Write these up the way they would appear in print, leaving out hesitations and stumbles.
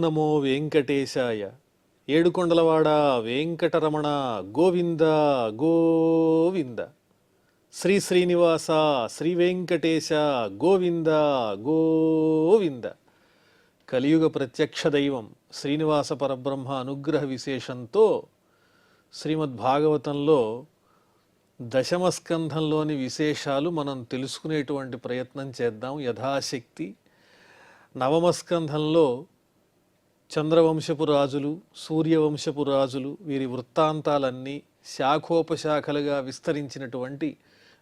నమో వెంకటేశాయ. ఏడుకొండలవాడ వెంకటరమణ గోవింద గోవింద. శ్రీ శ్రీనివాస శ్రీ వెంకటేశ గోవింద గోవింద. కలియుగ ప్రత్యక్ష దైవం శ్రీనివాస పరబ్రహ్మ అనుగ్రహ విశేషంతో శ్రీమద్భాగవతంలో దశమస్కంధంలోని విశేషాలు మనం తెలుసుకునేటువంటి ప్రయత్నం చేద్దాం యథాశక్తి. నవమస్కంధంలో చంద్రవంశపు రాజులు, సూర్యవంశపు రాజులు, వీరి వృత్తాంతాలన్నీ శాఖోపశాఖలుగా విస్తరించినటువంటి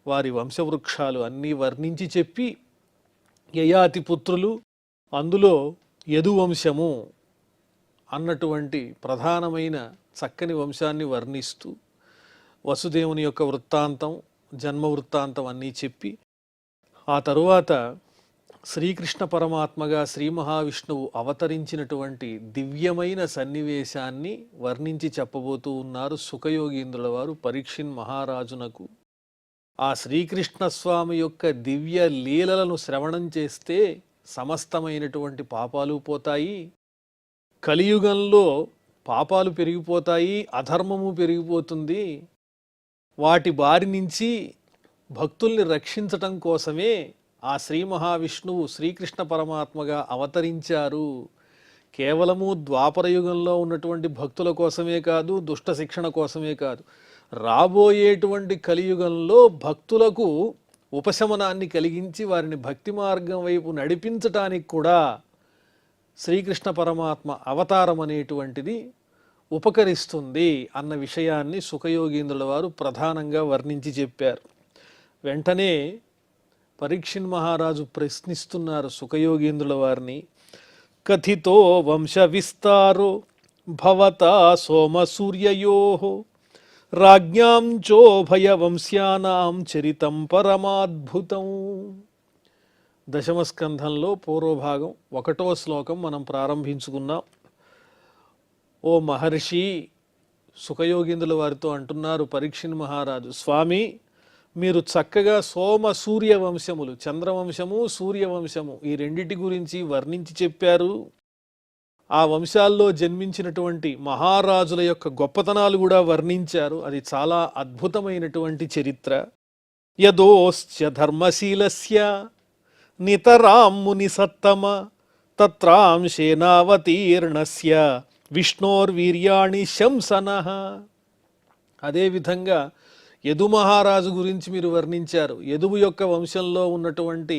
వారి వంశవృక్షాలు అన్నీ వర్ణించి చెప్పి, యయాతి పుత్రులు, అందులో యదువంశము అన్నటువంటి ప్రధానమైన చక్కని వంశాన్ని వర్ణిస్తూ వసుదేవుని యొక్క వృత్తాంతం, జన్మ వృత్తాంతం అన్నీ చెప్పి, ఆ తరువాత శ్రీకృష్ణ పరమాత్మగా శ్రీ మహావిష్ణువు అవతరించినటువంటి దివ్యమైన సన్నివేశాన్ని వర్ణించి చెప్పబోతూ ఉన్నారు సుఖయోగీంద్రుల వారు పరీక్షిన్ మహారాజునకు. ఆ శ్రీకృష్ణ స్వామి యొక్క దివ్య లీలలను శ్రవణం చేస్తే సమస్తమైనటువంటి పాపాలు పోతాయి, కలియుగంలో పాపాలు పెరిగిపోతాయి, అధర్మము పెరిగిపోతుంది. వాటి బారి నుంచి భక్తుల్ని రక్షించటం కోసమే ఆ శ్రీ మహావిష్ణువు శ్రీకృష్ణ పరమాత్మగా అవతరించారు. కేవలము ద్వాపరయుగంలో ఉన్నటువంటి భక్తుల కోసమే కాదు, దుష్ట శిక్షణ కోసమే కాదు, రాబోయేటువంటి కలియుగంలో భక్తులకు ఉపశమనాన్ని కలిగించి వారిని భక్తి మార్గం వైపు నడిపించటానికి కూడా శ్రీకృష్ణ పరమాత్మ అవతారం అనేటువంటిది ఉపకరిస్తుంది అన్న విషయాన్ని సుఖయోగీంద్రుల వారు ప్రధానంగా వర్ణించి చెప్పారు. వెంటనే పరీక్షిన్ మహారాజు ప్రశ్నిస్తున్నారు సుఖయోగీంద్రుల వారిని. కథితో వంశ విస్తారో భవతా సోమ సూర్యయో రాజ్ఞాం చోభయ వంశ్యానాం చరితం పరమాద్భుతం. దశమస్కంధంలో పూర్వభాగం 1వ శ్లోకం మనం ప్రారంభించుకున్నాం. ఓ మహర్షి, సుఖయోగీంద్రుల వారితో అంటున్నారు పరీక్షిన్ మహారాజు, స్వామి మీరు చక్కగా సోమ సూర్య వంశములు, చంద్రవంశము సూర్యవంశము, ఈ రెండిటి గురించి వర్ణించి చెప్పారు. ఆ వంశాల్లో జన్మించినటువంటి మహారాజుల యొక్క గొప్పతనాలు కూడా వర్ణించారు. అది చాలా అద్భుతమైనటువంటి చరిత్ర. యదోశ్చ ధర్మశీలస్య నితరాం ముని సత్తమ తత్రాంశేనావతీర్ణస్య విష్ణోర్వీర్యాణి శంసనః. అదేవిధంగా యదు మహారాజు గురించి మీరు వర్ణించారు. యదువు యొక్క వంశంలో ఉన్నటువంటి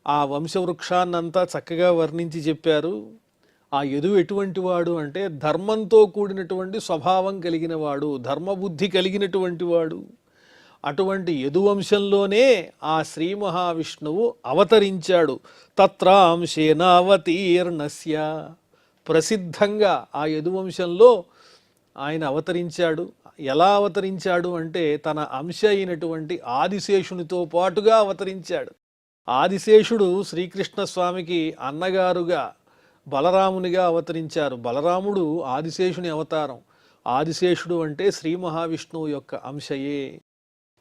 ఆ వంశవృక్షాన్నంతా చక్కగా వర్ణించి చెప్పారు. ఆ యదువు ఎటువంటి వాడు అంటే ధర్మంతో కూడినటువంటి స్వభావం కలిగిన వాడు, ధర్మబుద్ధి కలిగినటువంటి వాడు. అటువంటి యదువంశంలోనే ఆ శ్రీ మహావిష్ణువు అవతరించాడు. తత్రాంశేనావతీర్ణస్య, ప్రసిద్ధంగా ఆ యదువంశంలో ఆయన అవతరించాడు. ఎలా అవతరించాడు అంటే తన అంశ అయినటువంటి ఆదిశేషునితో పాటుగా అవతరించాడు. ఆదిశేషుడు శ్రీకృష్ణ స్వామికి అన్నగారుగా బలరామునిగా అవతరించారు. బలరాముడు ఆదిశేషుని అవతారం. ఆదిశేషుడు అంటే శ్రీ మహావిష్ణువు యొక్క అంశయే.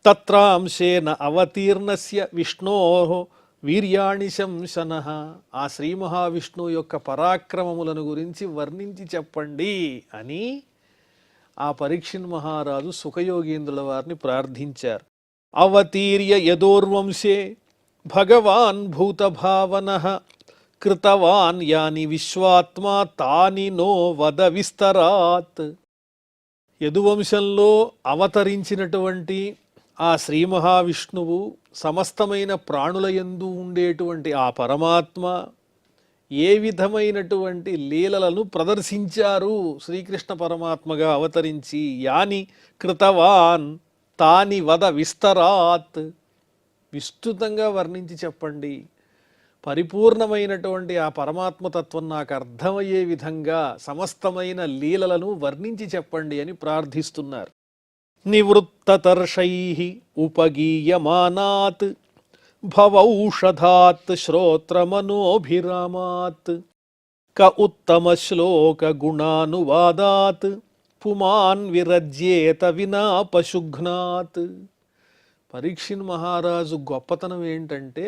తత్రాంశేన అవతీర్ణస్య విష్ణోః వీర్యాణి శంసనః. ఆ శ్రీ మహావిష్ణువు యొక్క పరాక్రమములను గురించి వర్ణించి చెప్పండి అని ఆ పరీక్షిన్ మహారాజు సుఖయోగీంద్రుల వారిని ప్రార్థించారు. అవతీర్య యదోర్వంశే భగవాన్ భూతభావనః కృతవాన్ యాని విశ్వాత్మా తాని నో వద విస్తరాత్. యదువంశంలో అవతరించినటువంటి ఆ శ్రీ మహావిష్ణువు సమస్తమైన ప్రాణుల యందు ఉండేటువంటి ఆ పరమాత్మ ఏ విధమైనటువంటి లీలలను ప్రదర్శించారు శ్రీకృష్ణ పరమాత్మగా అవతరించి. యాని కృతవాన్ తాని వద విస్తరాత్, విస్తృతంగా వర్ణించి చెప్పండి. పరిపూర్ణమైనటువంటి ఆ పరమాత్మతత్వం నాకు అర్థమయ్యే విధంగా సమస్తమైన లీలలను వర్ణించి చెప్పండి అని ప్రార్థిస్తున్నారు. నివృత్తతర్షైః ఉపగీయమానాత్ భవౌషధాత్ శ్రోత్రమనోభిరామాత్ క ఉత్తమ శ్లోక గుణానువాదాత్ పుమాన్ విరజ్యేత వినా పశుఘ్నాత్. పరీక్షిన్ మహారాజు గొప్పతనం ఏంటంటే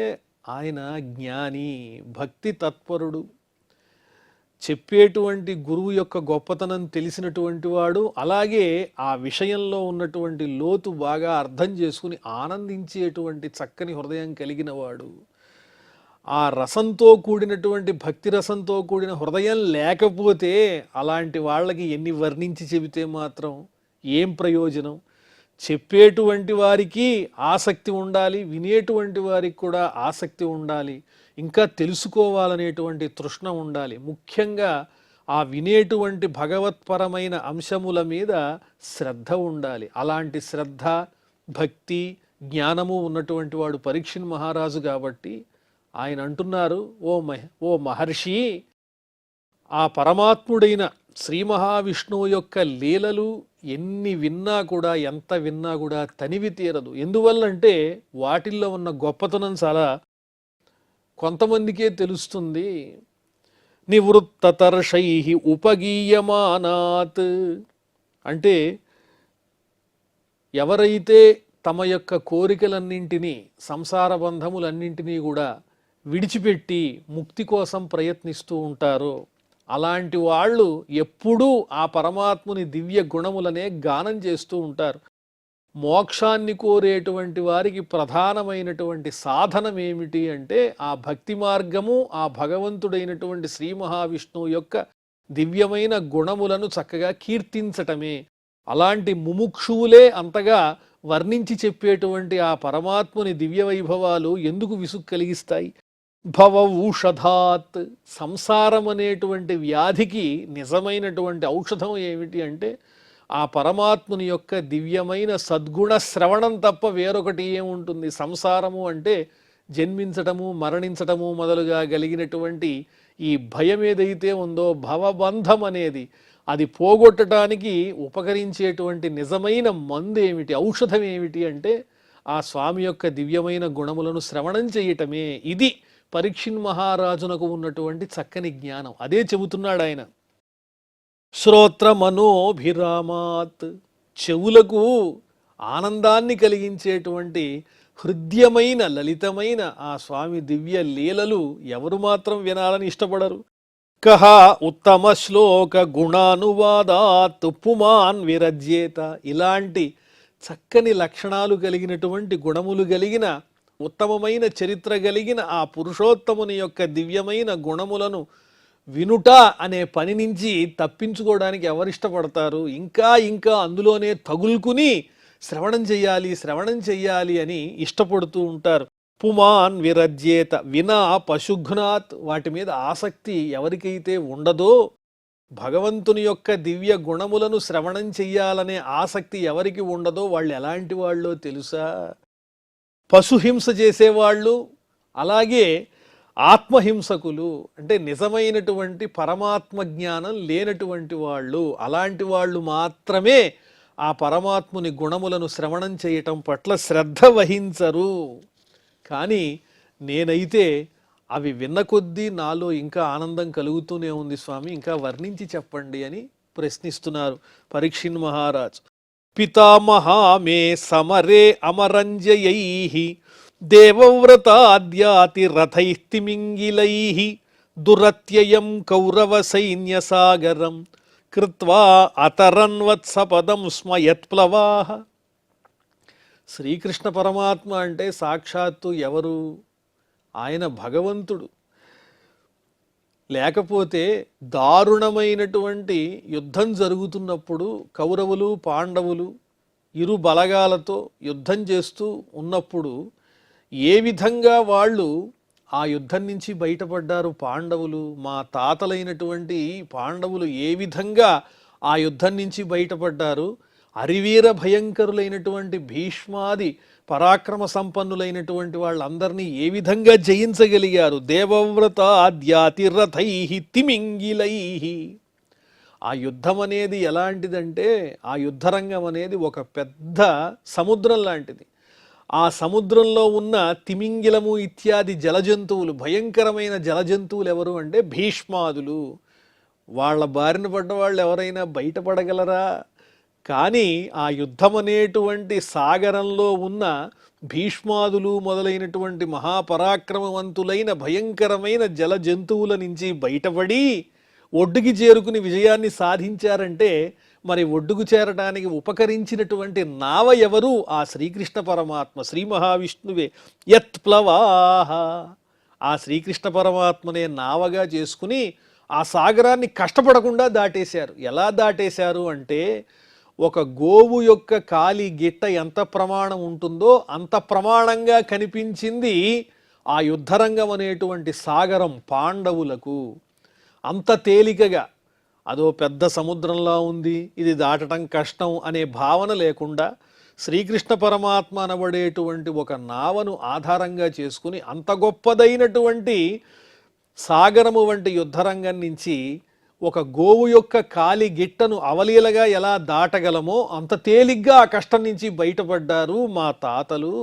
ఆయన జ్ఞాని, భక్తి తత్పరుడు. చెప్పేటువంటి గురువు యొక్క గొప్పతనం తెలిసినటువంటి వాడు, అలాగే ఆ విషయంలో ఉన్నటువంటి లోతు బాగా అర్థం చేసుకుని ఆనందించేటువంటి చక్కని హృదయం కలిగిన వాడు. ఆ రసంతో కూడినటువంటి భక్తి రసంతో కూడిన హృదయం లేకపోతే అలాంటి వాళ్ళకి ఎన్ని వర్ణించి చెబితే మాత్రం ఏం ప్రయోజనం? చెప్పేటువంటి వారికి ఆసక్తి ఉండాలి, వినేటువంటి వారికి కూడా ఆసక్తి ఉండాలి, ఇంకా తెలుసుకోవాలనేటువంటి తృష్ణ ఉండాలి. ముఖ్యంగా ఆ వినేటువంటి భగవత్పరమైన అంశముల మీద శ్రద్ధ ఉండాలి. అలాంటి శ్రద్ధ, భక్తి, జ్ఞానము ఉన్నటువంటి వాడు పరీక్షిత్ మహారాజు. కాబట్టి ఆయన అంటున్నారు, ఓ మహర్షి, ఆ పరమాత్ముడైన శ్రీ మహావిష్ణువు యొక్క లీలలు ఎన్ని విన్నా కూడా, ఎంత విన్నా కూడా తనివి తీరదు. ఎందువల్లంటే వాటిల్లో ఉన్న గొప్పతనం చాలా కొంతమందికే తెలుస్తుంది. నివృత్తతర్షై ఉపగీయమానాత్ అంటే ఎవరైతే తమ యొక్క కోరికలన్నింటినీ, సంసార బంధములన్నింటినీ కూడా విడిచిపెట్టి ముక్తి కోసం ప్రయత్నిస్తూ ఉంటారో అలాంటి వాళ్ళు ఎప్పుడూ ఆ పరమాత్ముని దివ్య గుణములనే గానం చేస్తూ ఉంటారు. మోక్షాన్ని కోరేటువంటి వారికి ప్రధానమైనటువంటి సాధనం ఏమిటి అంటే ఆ భక్తి మార్గము, ఆ భగవంతుడైనటువంటి శ్రీ మహావిష్ణువు యొక్క దివ్యమైన గుణములను చక్కగా కీర్తించటమే. అలాంటి ముముక్షువులే అంతగా వర్ణించి చెప్పేటువంటి ఆ పరమాత్ముని దివ్య వైభవాలు ఎందుకు విసుగు కలిగిస్తాయి? భవౌషధాత్, సంసారం అనేటువంటి వ్యాధికి నిజమైనటువంటి ఔషధం ఏమిటి అంటే ఆ పరమాత్ముని యొక్క దివ్యమైన సద్గుణ శ్రవణం తప్ప వేరొకటి ఏముంటుంది? సంసారము అంటే జన్మించటము, మరణించటము మొదలుగా కలిగినటువంటి ఈ భయం ఏదైతే ఉందో, భవబంధం అనేది, అది పోగొట్టడానికి ఉపకరించేటువంటి నిజమైన మందు ఏమిటి, ఔషధం ఏమిటి అంటే ఆ స్వామి యొక్క దివ్యమైన గుణములను శ్రవణం చేయటమే. ఇది పరీక్షిత్ మహారాజునకు ఉన్నటువంటి చక్కని జ్ఞానం. అదే చెబుతున్నాడు ఆయన. శ్రోత్రమనోభిరామాత్, చెవులకు ఆనందాన్ని కలిగించేటువంటి హృద్యమైన లలితమైన ఆ స్వామి దివ్య లీలలు ఎవరు మాత్రం వినాలని ఇష్టపడరు? కహ ఉత్తమ శ్లోక గుణానువాదాత్ పుమాన్ విరజ్యేత, ఇలాంటి చక్కని లక్షణాలు కలిగినటువంటి గుణములు కలిగిన ఉత్తమమైన చరిత్ర కలిగిన ఆ పురుషోత్తముని యొక్క దివ్యమైన గుణములను వినుట అనే పని నుంచి తప్పించుకోవడానికి ఎవరిష్టపడతారు? ఇంకా ఇంకా అందులోనే తగులుకుని శ్రవణం చెయ్యాలి అని ఇష్టపడుతూ ఉంటారు. పుమాన్ విరజ్యేత, వినా పశుఘ్నాత్, వాటి మీద ఆసక్తి ఎవరికైతే ఉండదో, భగవంతుని యొక్క దివ్య గుణములను శ్రవణం చెయ్యాలనే ఆసక్తి ఎవరికి ఉండదో వాళ్ళు ఎలాంటి వాళ్ళో తెలుసా? పశుహింస చేసేవాళ్ళు, అలాగే ఆత్మహింసకులు, అంటే నిజమైనటువంటి పరమాత్మ జ్ఞానం లేనటువంటి వాళ్ళు. అలాంటి వాళ్ళు మాత్రమే ఆ పరమాత్ముని గుణములను శ్రవణం చేయటం పట్ల శ్రద్ధ వహించరు. కానీ నేనైతే అవి విన్న కొద్దీ నాలో ఇంకా ఆనందం కలుగుతూనే ఉంది స్వామి, ఇంకా వర్ణించి చెప్పండి అని ప్రశ్నిస్తున్నారు పరీక్షిత్ మహారాజ్. పితామహా మే సమరే అమరంజయైః దేవవ్రతాద్యాతి రథైస్తిమింగిలైః దురత్యయం కౌరవ సైన్య సాగరం కృత్వా అతరన్వత్సపదం స్మయత్ప్లవాః. శ్రీకృష్ణ పరమాత్మ అంటే సాక్షాత్తు ఎవరు? ఆయన భగవంతుడు. లేకపోతే దారుణమైనటువంటి యుద్ధం జరుగుతున్నప్పుడు కౌరవులు పాండవులు ఇరు బలగాలతో యుద్ధం చేస్తూ ఉన్నప్పుడు ఏ విధంగా వాళ్ళు ఆ యుద్ధం నుంచి బయటపడ్డారు? పాండవులు, మా తాతలైనటువంటి పాండవులు ఏ విధంగా ఆ యుద్ధం నుంచి బయటపడ్డారు? అరివీర భయంకరులైనటువంటి భీష్మాది పరాక్రమ సంపన్నులైనటువంటి వాళ్ళందరినీ ఏ విధంగా జయించగలిగారు? దేవవ్రత ఆద్యాతి రథైః తిమింగిలైః. ఆ యుద్ధం అనేది ఎలాంటిదంటే ఆ యుద్ధరంగం అనేది ఒక పెద్ద సముద్రం లాంటిది. ఆ సముద్రంలో ఉన్న తిమింగిలము ఇత్యాది జలజంతువులు, భయంకరమైన జలజంతువులు ఎవరు అంటే భీష్మాదులు. వాళ్ళ బారిన పడ్డ వాళ్ళు ఎవరైనా బయటపడగలరా? కానీ ఆ యుద్ధం అనేటువంటి సాగరంలో ఉన్న భీష్మాదులు మొదలైనటువంటి మహాపరాక్రమవంతులైన భయంకరమైన జల జంతువుల నుంచి బయటపడి ఒడ్డుకి చేరుకుని విజయాన్ని సాధించారంటే మరి ఒడ్డుకు చేరడానికి ఉపకరించినటువంటి నావ ఎవరు? ఆ శ్రీకృష్ణ పరమాత్మ, శ్రీ మహావిష్ణువే. యత్ ప్లవాహ, ఆ శ్రీకృష్ణ పరమాత్మనే నావగా చేసుకుని ఆ సాగరాన్ని కష్టపడకుండా దాటేశారు. ఎలా దాటేశారు అంటే, ఒక గోవు యొక్క కాలి గిట్ట ఎంత ప్రమాణం ఉంటుందో అంత ప్రమాణంగా కనిపించింది ఆ యుద్ధరంగం అనేటువంటి సాగరం పాండవులకు. అంత తేలికగా, అదో పెద్ద సముద్రంలా ఉంది, ఇది దాటడం కష్టం అనే భావన లేకుండా శ్రీకృష్ణ పరమాత్మ అనబడేటువంటి ఒక నావను ఆధారంగా చేసుకుని అంత గొప్పదైనటువంటి సాగరము వంటి యుద్ధరంగం నుంచి ఒక గోవు యొక్క కాలి గిట్టను అవలీలగా ఎలా దాటగలమో అంత తేలిగ్గా ఆ కష్టం నుంచి బయటపడ్డారు మా తాతలు.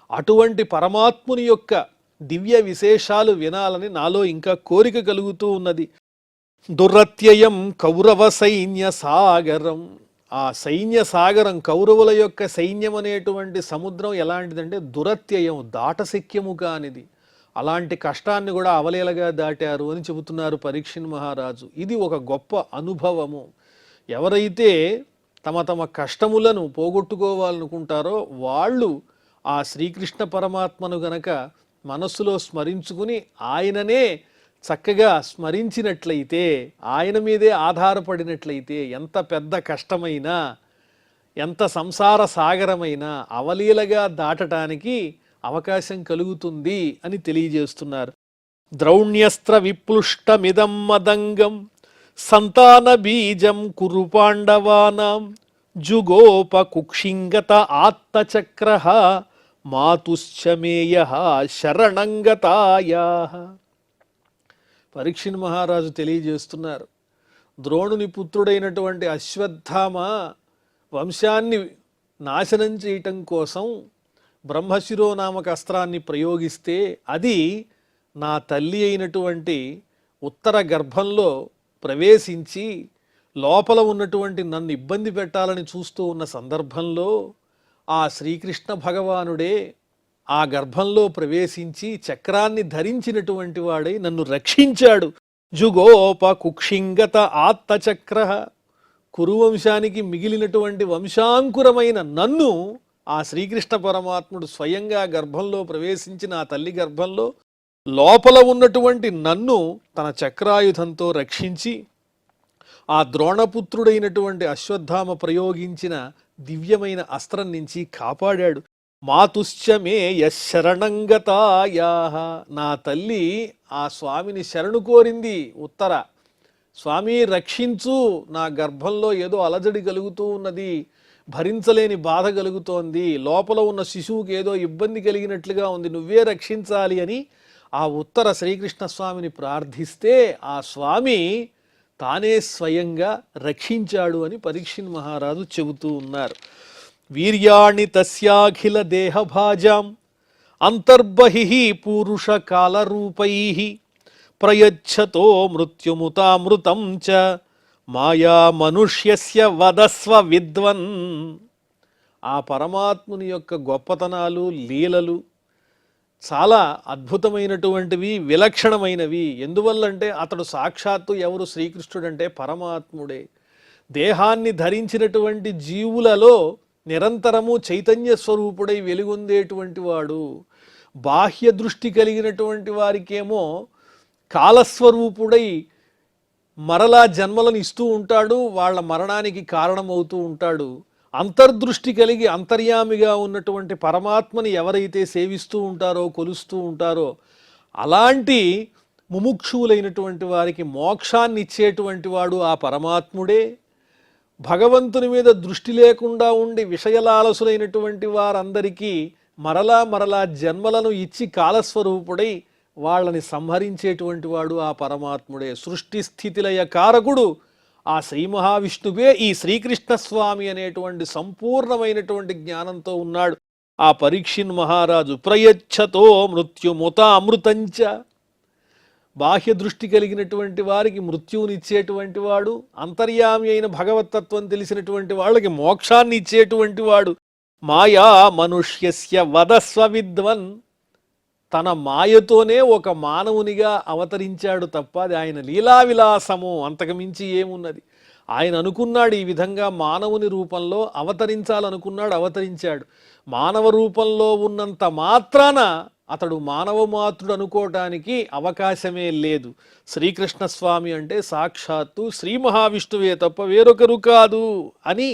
అటువంటి పరమాత్ముని యొక్క దివ్య విశేషాలు వినాలని నాలో ఇంకా కోరిక కలుగుతూ ఉన్నది. దురత్యయం కౌరవ సైన్య సాగరం, ఆ సైన్య సాగరం, కౌరవుల యొక్క సైన్యం అనేటువంటి సముద్రం ఎలాంటిదంటే దురత్యయం, దాటశక్యము కానిది. అలాంటి కష్టాన్ని కూడా అవలీలగా దాటారు అని చెబుతున్నారు పరీక్షిత్ మహారాజు. ఇది ఒక గొప్ప అనుభవము. ఎవరైతే తమ తమ కష్టములను పోగొట్టుకోవాలనుకుంటారో వాళ్ళు ఆ శ్రీకృష్ణ పరమాత్మను గనక మనస్సులో స్మరించుకుని ఆయననే చక్కగా స్మరించినట్లయితే, ఆయన మీదే ఆధారపడినట్లయితే ఎంత పెద్ద కష్టమైనా, ఎంత సంసార సాగరమైనా అవలీలగా దాటడానికి అవకాశం కలుగుతుంది అని తెలియజేస్తున్నారు. ద్రౌణ్యస్త్ర విప్లుష్టమిదం మదంగం సంతాన బీజం కురు పాండవానాం జుగోప కుక్షింగత ఆత్మచక్ర మాతుశ్చమేయ శరణంగతాయా. పరీక్షిత్ మహారాజు తెలియజేస్తున్నారు, ద్రోణుని పుత్రుడైనటువంటి అశ్వత్థామ వంశాన్ని నాశనం చేయటం కోసం బ్రహ్మశిరో నామక అస్త్రాన్ని ప్రయోగిస్తే అది నా తల్లి అయినటువంటి ఉత్తర గర్భంలో ప్రవేశించి లోపల ఉన్నటువంటి నన్ను ఇబ్బంది పెట్టాలని చూస్తూ ఉన్న సందర్భంలో ఆ శ్రీకృష్ణ భగవానుడే ఆ గర్భంలో ప్రవేశించి చక్రాన్ని ధరించినటువంటి వాడై నన్ను రక్షించాడు. జుగోప కుక్షింగత ఆత్మచక్ర, కురువంశానికి మిగిలినటువంటి వంశాంకురమైన నన్ను ఆ శ్రీకృష్ణ పరమాత్ముడు స్వయంగా గర్భంలో ప్రవేశించి నా తల్లి గర్భంలో లోపల ఉన్నటువంటి నన్ను తన చక్రాయుధంతో రక్షించి ఆ ద్రోణపుత్రుడైనటువంటి అశ్వత్థామ ప్రయోగించిన దివ్యమైన అస్త్రం నుంచి కాపాడాడు. మాతుశ్చమే యశరణంగతాయా, నా తల్లి ఆ స్వామిని శరణు కోరింది. ఉత్తర స్వామి రక్షించు, నా గర్భంలో ఏదో అలజడి కలుగుతూ ఉన్నది, భరించలేని బాధ కలుగుతోంది, లోపల ఉన్న శిశువుకి ఏదో ఇబ్బంది కలిగినట్లుగా ఉంది, నువ్వే రక్షించాలి అని ఆ ఉత్తర శ్రీకృష్ణ స్వామిని ప్రార్థిస్తే ఆ స్వామి తానే స్వయంగా రక్షించాడు అని పరీక్షిత్ మహారాజు చెబుతూ ఉన్నారు. వీర్యాణి తస్యాఖిల దేహభాజాం అంతర్బహిః పూరుష కాలరూపై ప్రయచ్చతో మృత్యుముతామృతం చ మాయా మనుష్యస్య వదస్వ విద్వన్. ఆ పరమాత్ముని యొక్క గొప్పతనాలు, లీలలు చాలా అద్భుతమైనటువంటివి, విలక్షణమైనవి. ఎందువల్లంటే అతడు సాక్షాత్తు ఎవరు? శ్రీకృష్ణుడంటే పరమాత్ముడే. దేహాన్ని ధరించినటువంటి జీవులలో నిరంతరము చైతన్య స్వరూపుడై వెలుగొందేటువంటి వాడు. బాహ్య దృష్టి కలిగినటువంటి వారికేమో కాలస్వరూపుడై మరలా జన్మలను ఇస్తూ ఉంటాడు, వాళ్ళ మరణానికి కారణమవుతూ ఉంటాడు. అంతర్దృష్టి కలిగి అంతర్యామిగా ఉన్నటువంటి పరమాత్మని ఎవరైతే సేవిస్తూ ఉంటారో, కొలుస్తూ ఉంటారో, అలాంటి ముముక్షువులైనటువంటి వారికి మోక్షాన్ని ఇచ్చేటువంటి వాడు ఆ పరమాత్ముడే. భగవంతుని మీద దృష్టి లేకుండా ఉండి విషయలాలసులైనటువంటి వారందరికీ మరలా మరలా జన్మలను ఇచ్చి కాలస్వరూపుడై వాళ్ళని సంహరించేటువంటి వాడు ఆ పరమాత్ముడే. సృష్టి స్థితిలయ కారకుడు ఆ శ్రీ మహావిష్ణువే ఈ శ్రీకృష్ణ స్వామి అనేటువంటి సంపూర్ణమైనటువంటి జ్ఞానంతో ఉన్నాడు. ఆ పరీక్షిత్ మహారాజు ప్రయచ్చతో మృత్యుముత అమృతంచ, బాహ్య దృష్టి కలిగినటువంటి వారికి మృత్యువునిచ్చేటువంటి వాడు, అంతర్యామి అయిన భగవతత్వం తెలిసినటువంటి వాళ్ళకి మోక్షాన్ని ఇచ్చేటువంటి వాడు. మాయా మనుష్యస్య వదస్వ విద్వన్, తన మాయతోనే ఒక మానవునిగా అవతరించాడు తప్ప అది ఆయన లీలా విలాసము అంతకు మించి ఏమున్నది. ఆయన అనుకున్నాడు ఈ విధంగా మానవుని రూపంలో అవతరించాలనుకున్నాడు, అవతరించాడు. మానవ రూపంలో ఉన్నంత మాత్రాన అతడు మానవ మాతృడు అనుకోవటానికి అవకాశమే లేదు. శ్రీకృష్ణస్వామి అంటే సాక్షాత్తు శ్రీ మహావిష్ణువే తప్ప వేరొకరు కాదు అని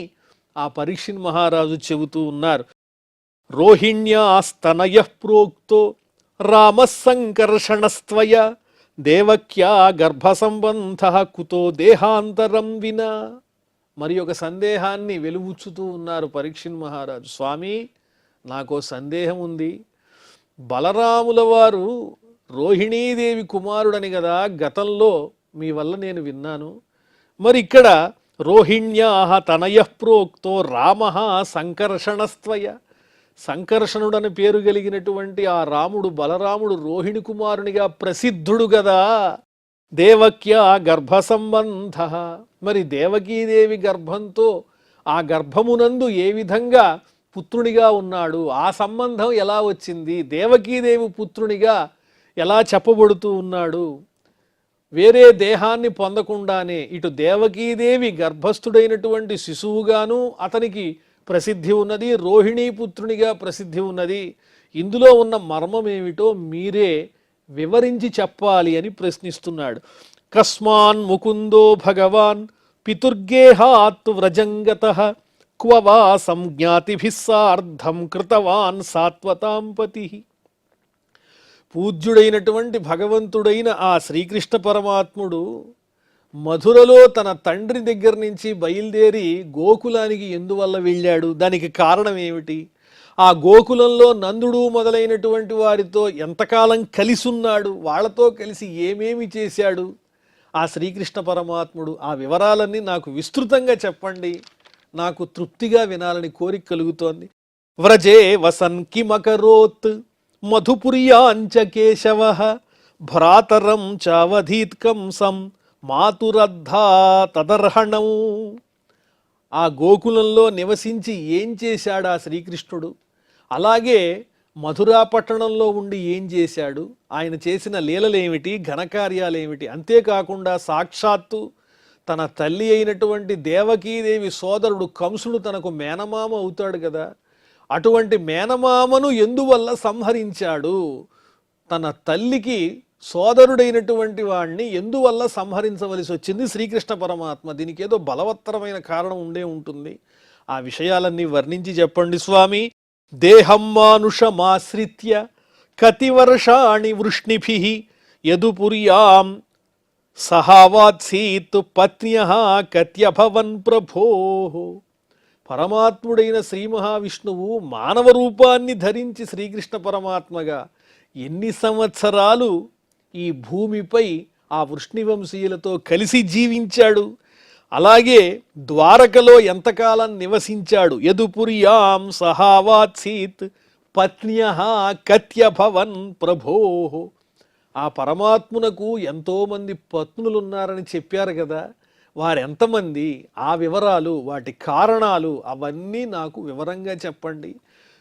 ఆ పరీక్షిన్ మహారాజు చెబుతూ ఉన్నారు. రోహిణ్యాస్తనయ ప్రోక్తో రామసంకర్షణస్త్వయ దేవక్యా గర్భసంబంధ కుతో దేహాంతరం వినా. మరి ఒక సందేహాన్ని వెలుగుచ్చుతూ ఉన్నారు పరీక్షిన్ మహారాజు. స్వామి, నాకో సందేహం ఉంది. బలరాముల వారు రోహిణీదేవి కుమారుడని కదా గతంలో మీ వల్ల నేను విన్నాను. మరి ఇక్కడ రోహిణ్యా తనయ ప్రోక్తో రామ సంకర్షణస్త్వయ, సంకర్షణుడని పేరు కలిగినటువంటి ఆ రాముడు బలరాముడు రోహిణి కుమారునిగా ప్రసిద్ధుడు గదా. దేవక్యా గర్భ సంబంధ, మరి దేవకీదేవి గర్భంతో ఆ గర్భమునందు ఏ విధంగా పుత్రునిగా ఉన్నాడు, ఆ సంబంధం ఎలా వచ్చింది, దేవకీదేవి పుత్రునిగా ఎలా చెప్పబడుతూ ఉన్నాడు. వేరే దేహాన్ని పొందకుండానే ఇటు దేవకీదేవి గర్భస్థుడైనటువంటి శిశువుగాను అతనికి ప్రసిద్ధి ఉన్నది, రోహిణీపుత్రునిగా ప్రసిద్ధి ఉన్నది. ఇందులో ఉన్న మర్మం ఏమిటో మీరే వివరించి చెప్పాలి అని ప్రశ్నిస్తున్నాడు. కస్మాన్ ముకుందో భగవాన్ పితుర్గేహాత్ వ్రజంగతః క్వ వా సంజ్ఞాతిభిః సార్ధం కృతవాన్ సాత్వతాం పతిః. పూజ్యుడైనటువంటి భగవంతుడైన ఆ శ్రీకృష్ణ పరమాత్ముడు మధురలో తన తండ్రి దగ్గర నుంచి బయలుదేరి గోకులానికి ఎందువల్ల వెళ్ళాడు, దానికి కారణం ఏమిటి, ఆ గోకులంలో నందుడు మొదలైనటువంటి వారితో ఎంతకాలం కలిసి ఉన్నాడు, వాళ్ళతో కలిసి ఏమేమి చేశాడు ఆ శ్రీకృష్ణ పరమాత్ముడు, ఆ వివరాలన్నీ నాకు విస్తృతంగా చెప్పండి, నాకు తృప్తిగా వినాలని కోరిక కలుగుతోంది. వ్రజే వసన్ కిమకరోత్ మధుపుర్యాంచ కేశవః భ్రాతరం చావధీత్కం సం మాతురద్ధా తదర్హణం. ఆ గోకులంలో నివసించి ఏం చేశాడు ఆ శ్రీకృష్ణుడు, అలాగే మధురా పట్టణంలో ఉండి ఏం చేశాడు, ఆయన చేసిన లీలలేమిటి, ఘనకార్యాలేమిటి, అంతేకాకుండా సాక్షాత్తు తన తల్లి అయినటువంటి దేవకీదేవి సోదరుడు కంసుడు తనకు మేనమామ అవుతాడు కదా, అటువంటి మేనమామను ఎందువల్ల సంహరించాడు, తన తల్లికి సోదరుడైనటువంటి వాణ్ణి ఎందువల్ల సంహరించవలసి వచ్చింది శ్రీకృష్ణ పరమాత్మ, దీనికి ఏదో బలవత్తరమైన కారణం ఉండే ఉంటుంది. ఆ విషయాలన్నీ వర్ణించి చెప్పండి స్వామి. దేహం మానుషమాశ్రిత్య కతివర్షాణి వృష్ణిభిః యదుపుర్యాం సహావాత్సీత్ పత్న్యః కత్యభవన్ ప్రభోః. పరమాత్ముడైన శ్రీ మహావిష్ణువు మానవ రూపాన్ని ధరించి శ్రీకృష్ణ పరమాత్మగా ఎన్ని సంవత్సరాలు ఈ భూమిపై ఆ వృష్ణివంశీయులతో కలిసి జీవించాడు, అలాగే ద్వారకలో ఎంతకాలం నివసించాడు. యదుపుర్యాం సహావాత్సీత్ పత్న్యః కత్యభవన్ ప్రభోః. ఆ పరమాత్మునకు ఎంతోమంది పత్నులున్నారని చెప్పారు కదా, వారెంతమంది, ఆ వివరాలు, వాటి కారణాలు అవన్నీ నాకు వివరంగా చెప్పండి.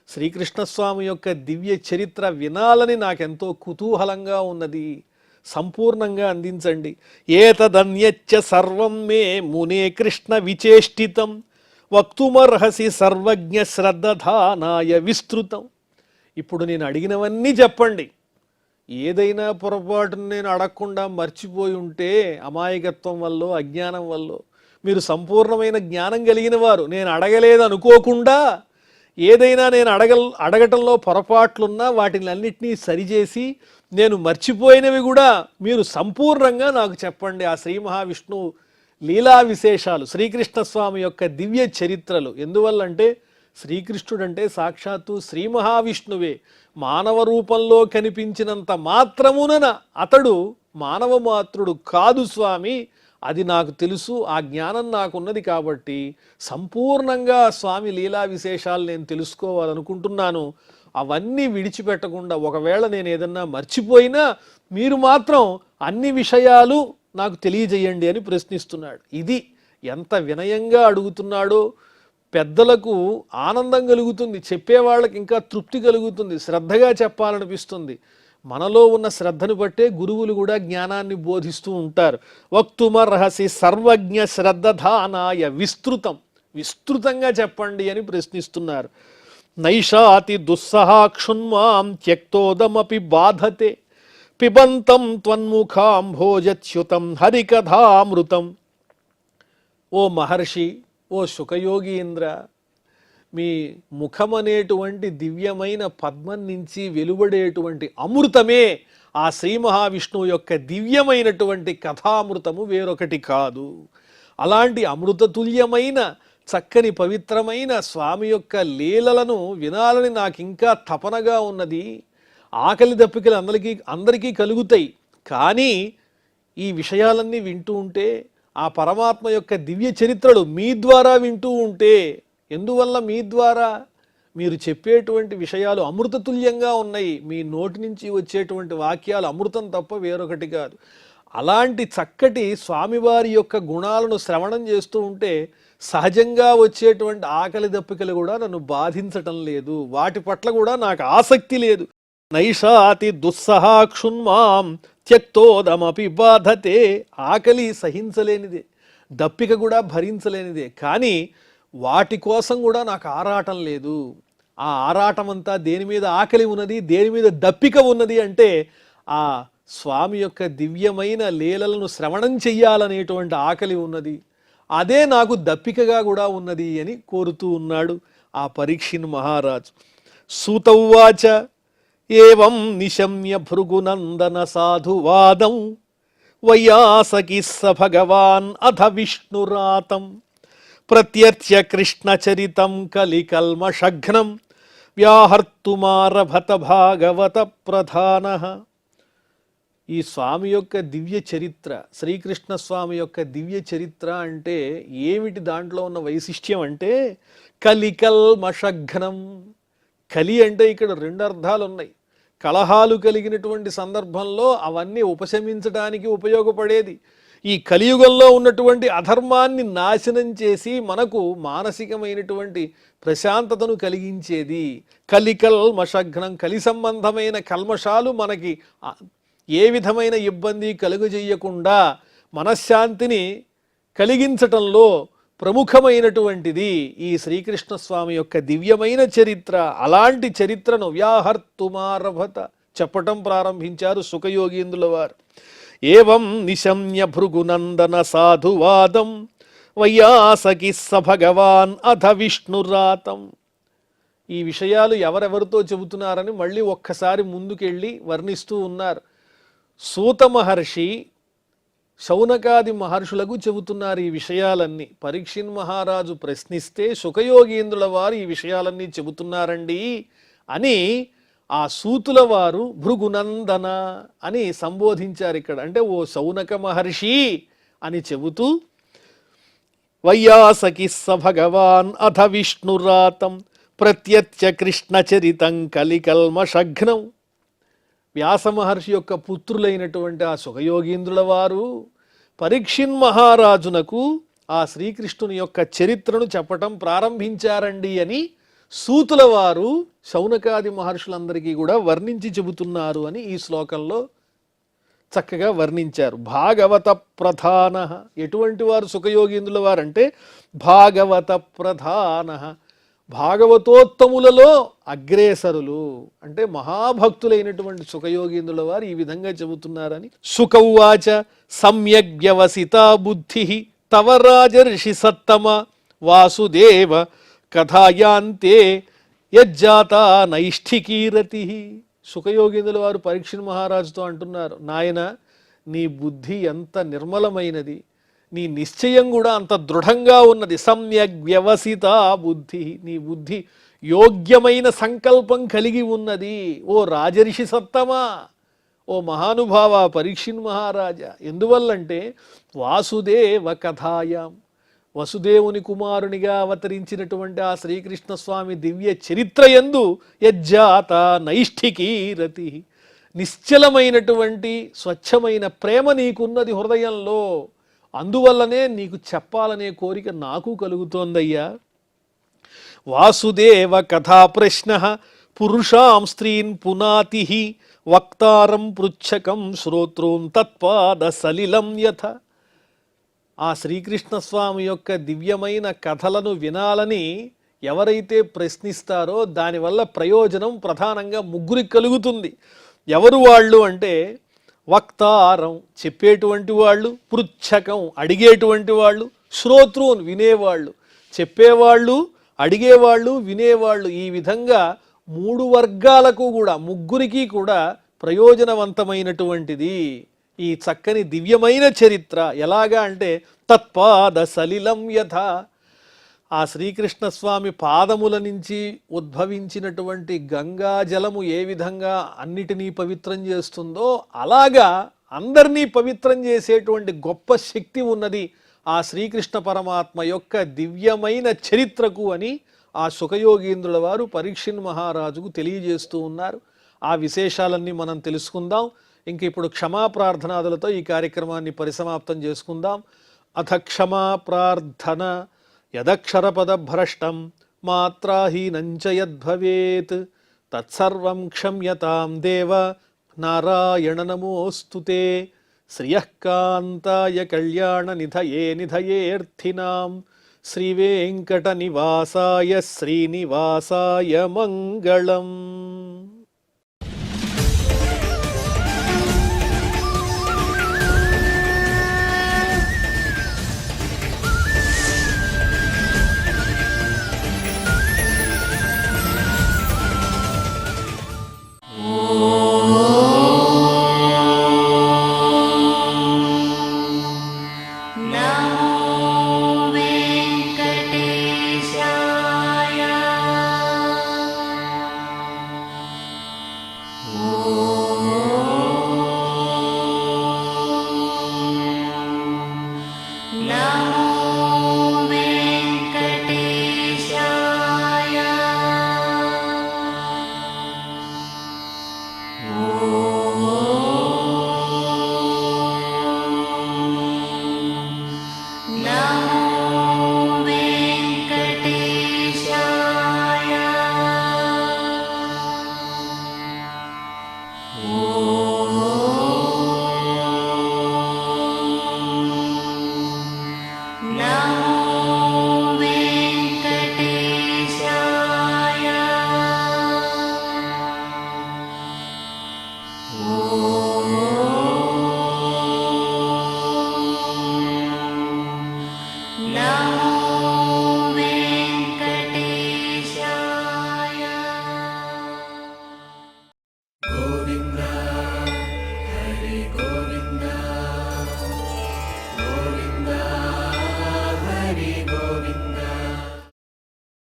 శ్రీకృష్ణస్వామి యొక్క దివ్య చరిత్ర వినాలని నాకెంతో కుతూహలంగా ఉన్నది, సంపూర్ణంగా అందించండి. ఏతదన్యచ్చ సర్వం మే మునే కృష్ణ విచేష్టితం వక్తుమర్హసి సర్వజ్ఞ శ్రద్ధధానాయ విస్తృతం. ఇప్పుడు నేను అడిగినవన్నీ చెప్పండి. ఏదైనా పొరపాటును నేను అడగకుండా మర్చిపోయి ఉంటే అమాయకత్వం వల్ల, అజ్ఞానం వల్ల, మీరు సంపూర్ణమైన జ్ఞానం కలిగిన వారు, నేను అడగలేదు అనుకోకుండా ఏదైనా నేను అడగటంలో పొరపాట్లున్నా వాటిని అన్నిటినీ సరిచేసి నేను మర్చిపోయినవి కూడా మీరు సంపూర్ణంగా నాకు చెప్పండి. ఆ శ్రీ మహావిష్ణువు లీలా విశేషాలు, శ్రీకృష్ణస్వామి యొక్క దివ్య చరిత్రలు. ఎందువల్లంటే శ్రీకృష్ణుడంటే సాక్షాత్తు శ్రీ మహావిష్ణువే. మానవ రూపంలో కనిపించినంత మాత్రమున అతడు మానవ మాతృడు కాదు స్వామి, అది నాకు తెలుసు, ఆ జ్ఞానం నాకున్నది. కాబట్టి సంపూర్ణంగా స్వామి లీలా విశేషాలు నేను తెలుసుకోవాలనుకుంటున్నాను. అవన్నీ విడిచిపెట్టకుండా, ఒకవేళ నేను ఏదన్నా మర్చిపోయినా మీరు మాత్రం అన్ని విషయాలు నాకు తెలియజేయండి అని ప్రశ్నిస్తున్నాడు. ఇది ఎంత వినయంగా అడుగుతున్నాడో పెద్దలకు ఆనందం కలుగుతుంది, చెప్పేవాళ్ళకి ఇంకా తృప్తి కలుగుతుంది, శ్రద్ధగా చెప్పాలనిపిస్తుంది. మనలో ఉన్న శ్రద్ధను బట్టే గురువులు కూడా జ్ఞానాన్ని బోధిస్తూ ఉంటారు. వక్తుమర్హసి సర్వజ్ఞ శ్రద్ధధానాయ విస్తృతంగా చెప్పండి అని ప్రశ్నిస్తున్నారు. నైషాతి దుస్సహాక్షున్మాం త్యక్తోదమపి బాధతే పిబంతం త్వన్ముఖాంభోజచ్యుతం హరికథామృతం. ఓ మహర్షి, ఓ శుకయోగీంద్ర, మీ ముఖమనేటువంటి దివ్యమైన పద్మం నుంచి వెలువడేటువంటి అమృతమే ఆ శ్రీ మహావిష్ణువు యొక్క దివ్యమైనటువంటి కథామృతము, వేరొకటి కాదు. అలాంటి అమృతతుల్యమైన చక్కని పవిత్రమైన స్వామి యొక్క లీలలను వినాలని నాకు ఇంకా తపనగా ఉన్నది. ఆకలి దప్పికలు అందరికీ కలుగుతాయి. కానీ ఈ విషయాలన్నీ వింటూ ఉంటే, ఆ పరమాత్మ యొక్క దివ్య చరిత్రలు మీ ద్వారా వింటూ ఉంటే, ఎందువల్ల మీ ద్వారా మీరు చెప్పేటువంటి విషయాలు అమృతతుల్యంగా ఉన్నాయి. మీ నోటి నుంచి వచ్చేటువంటి వాక్యాలు అమృతం తప్ప వేరొకటి కాదు. అలాంటి చక్కటి స్వామివారి యొక్క గుణాలను శ్రవణం చేస్తూ ఉంటే సహజంగా వచ్చేటువంటి ఆకలి దప్పికలు కూడా నన్ను బాధించటం లేదు. వాటి పట్ల కూడా నాకు ఆసక్తి లేదు. నైషాతి దుస్సహాక్షున్మాం త్యక్తోదమపి బాధతే. ఆకలి సహించలేనిదే, దప్పిక కూడా భరించలేనిదే. కానీ వాటి కోసం కూడా నాకు ఆరాటం లేదు. ఆ ఆరాటం అంతా దేని మీద ఆకలి ఉన్నది, దేని మీద దప్పిక ఉన్నది అంటే ఆ స్వామి యొక్క దివ్యమైన లీలలను శ్రవణం చెయ్యాలనేటువంటి ఆకలి ఉన్నది. అదే నాకు దప్పికగా కూడా ఉన్నది అని కోరుతూ ఉన్నాడు ఆ పరీక్షిన్ మహారాజు. సూతౌవాచ ఏవం నిశమ్య భృగునందన సాధువాదం వైయాసకి స భగవాన్ అథ విష్ణురాతం ప్రత్యర్చ్య కృష్ణచరితం కలికల్మషఘ్నం వ్యాహర్తుమారభత భాగవత ప్రధానః. ఈ స్వామి యొక్క దివ్య చరిత్ర, శ్రీకృష్ణ స్వామి యొక్క దివ్య చరిత్ర అంటే ఏమిటి? దాంట్లో ఉన్న వైశిష్ట్యం అంటే కలికల్మషఘ్నం. కలి అంటే ఇక్కడ రెండు అర్థాలు ఉన్నాయి. కలహాలు కలిగినటువంటి సందర్భంలో అవన్నీ ఉపశమించడానికి ఉపయోగపడేది. ఈ కలియుగంలో ఉన్నటువంటి అధర్మాన్ని నాశనం చేసి మనకు మానసికమైనటువంటి ప్రశాంతతను కలిగించేది కలికల్మషఘ్నం. కలి సంబంధమైన కల్మషాలు మనకి ఏ విధమైన ఇబ్బంది కలుగజేయకుండా మనశ్శాంతిని కలిగించటంలో ప్రముఖమైనటువంటిది ఈ శ్రీకృష్ణ స్వామి యొక్క దివ్యమైన చరిత్ర. అలాంటి చరిత్రను వ్యాహర్తుమారభత చెప్పటం ప్రారంభించారు శుకయోగీంద్రుల వారు. ఏవం నిశమ్య భృగునందన సాధువాదం వైయాసకి స భగవాన్ అథ విష్ణురాతం. ఈ విషయాలు ఎవరెవరితో చెబుతున్నారని మళ్ళీ ఒక్కసారి ముందుకెళ్ళి వర్ణిస్తూ ఉన్నారు. సూత మహర్షి శౌనకాది మహర్షులకు చెబుతున్నారు ఈ విషయాలన్నీ. పరీక్షిన్ మహారాజు ప్రశ్నిస్తే శుకయోగీంద్రుల వారు ఈ విషయాలన్నీ చెబుతున్నారండి అని ఆ సూతుల వారు భృగునందన అని సంబోధించారు ఇక్కడ. అంటే ఓ శౌనక మహర్షి అని చెబుతూ వైయాసకి స భగవాన్ అథ విష్ణురాతం ప్రత్యత్య కృష్ణచరితం కలికల్మషఘ్నం. వ్యాస మహర్షి యొక్క పుత్రులైనటువంటి ఆ శుకయోగీంద్రుల వారు పరీక్షిన్ మహారాజునకు ఆ శ్రీకృష్ణుని యొక్క చరిత్రను చెప్పటం ప్రారంభించారండి అని సూతుల వారు శౌనకాది మహర్షులందరికీ కూడా వర్ణించి చెబుతున్నారు అని ఈ శ్లోకంలో చక్కగా వర్ణించారు. భాగవత ప్రధాన. ఎటువంటి వారు శుకయోగీంద్రుల వారంటే భాగవత ప్రధాన, భాగవతోత్తములలో అగ్రేసరులు, అంటే మహాభక్తులైనటువంటి శుకయోగీంద్రుల వారు ఈ విధంగా చెబుతున్నారని. శుకౌవాచ సమ్యగ్ వ్యవసితా బుద్ధి తవ రాజర్షి సత్తమ వాసుదేవ కథాయాంతే యజ్జాత నైష్ఠికీరతి. శుకయోగీంద్రుల వారు పరీక్షిన్ మహారాజుతో అంటున్నారు, నాయన నీ బుద్ధి ఎంత నిర్మలమైనది, నీ నిశ్చయం కూడా అంత దృఢంగా ఉన్నది. సమ్యగ్ వ్యవసిత బుద్ధి, నీ బుద్ధి యోగ్యమైన సంకల్పం కలిగి ఉన్నది. ఓ రాజర్షి సత్తమా, ఓ మహానుభావ పరీక్షిన్ మహారాజా. ఎందువల్లంటే వాసుదేవ కథాయాం, వసుదేవుని కుమారునిగా అవతరించినటువంటి ఆ శ్రీకృష్ణ స్వామి దివ్య చరిత్ర యందు యజ్జాత నైష్ఠికీరతి, నిశ్చలమైనటువంటి స్వచ్ఛమైన ప్రేమ నీకున్నది హృదయంలో. అందువల్లనే నీకు చెప్పాలనే కోరిక నాకు కలుగుతోందయ్యా. వాసుదేవ కథా ప్రశ్న పురుషాం స్త్రీన్ పునాతి వక్తారం పృచ్ఛకం శ్రోతృం తత్పాద సలిలం యథ. ఆ శ్రీకృష్ణస్వామి యొక్క దివ్యమైన కథలను వినాలని ఎవరైతే ప్రశ్నిస్తారో దానివల్ల ప్రయోజనం ప్రధానంగా ముగ్గురికి కలుగుతుంది. ఎవరు వాళ్ళు అంటే వక్తారం చెప్పేటువంటి వాళ్ళు, పృచ్ఛకం అడిగేటువంటి వాళ్ళు, శ్రోతృన్ వినేవాళ్ళు. చెప్పేవాళ్ళు, అడిగేవాళ్ళు, వినేవాళ్ళు, ఈ విధంగా మూడు వర్గాలకు కూడా, ముగ్గురికి కూడా ప్రయోజనవంతమైనటువంటిది ఈ చక్కని దివ్యమైన చరిత్ర. ఎలాగా అంటే తత్పాద సలిలం యథ. ఆ శ్రీకృష్ణస్వామి పాదముల నుంచి ఉద్భవించినటువంటి గంగా జలము ఏ విధంగా అన్నిటినీ పవిత్రం చేస్తుందో అలాగా అందరినీ పవిత్రం చేసేటువంటి గొప్ప శక్తి ఉన్నది ఆ శ్రీకృష్ణ పరమాత్మ యొక్క దివ్యమైన చరిత్రకు అని ఆ సుఖయోగీంద్రుల వారు పరీక్షిన్ మహారాజుకు తెలియజేస్తూ ఉన్నారు. ఆ విశేషాలన్నీ మనం తెలుసుకుందాం. ఇంక ఇప్పుడు క్షమా ప్రార్థనాదులతో ఈ కార్యక్రమాన్ని పరిసమాప్తం చేసుకుందాం. అథ క్షమా ప్రార్థన. యదక్షరపదభ్రష్టం మాత్రాహీనంచ యద్భవేత్ తత్సర్వం క్షమ్యతాం దేవ నారాయణ నమోస్తుతే. శ్రియఃకాంతాయ కళ్యాణ నిధయే నిధయేర్థినాం శ్రీవేంకట నివాసాయ శ్రీనివాసాయ మంగళం.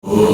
Oh